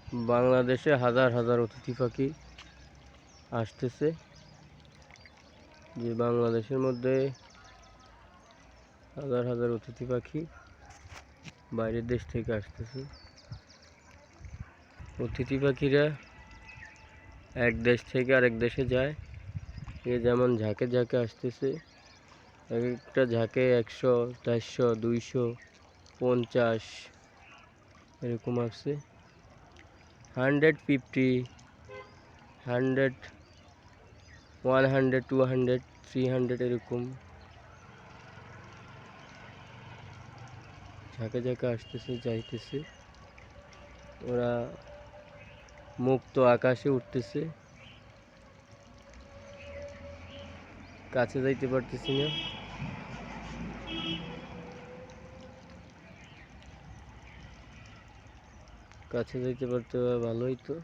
বাংলাদেশে হাজার হাজার অতিথি পাখি আসতেছে। যে বাংলাদেশের মধ্যে হাজার হাজার অতিথি পাখি বাইরের দেশ থেকে আসতেছে। অতিথি পাখিরা এক দেশ থেকে আরেক দেশে যায়। এ যেমন ঝাঁকে ঝাঁকে আসতেছে, এক একটা ঝাঁকে 100, 400, 200, 50 এরকম আসছে। 150, 100, 100, 200, 300 এরকম ঝাঁকে ঝাঁকে আসতেছে, যাইতেছে। ওরা মুক্ত আকাশে উঠতেছে, কাছে যাইতে পারতেছি না। কাছে যাইতে পারতে ভালোই তো।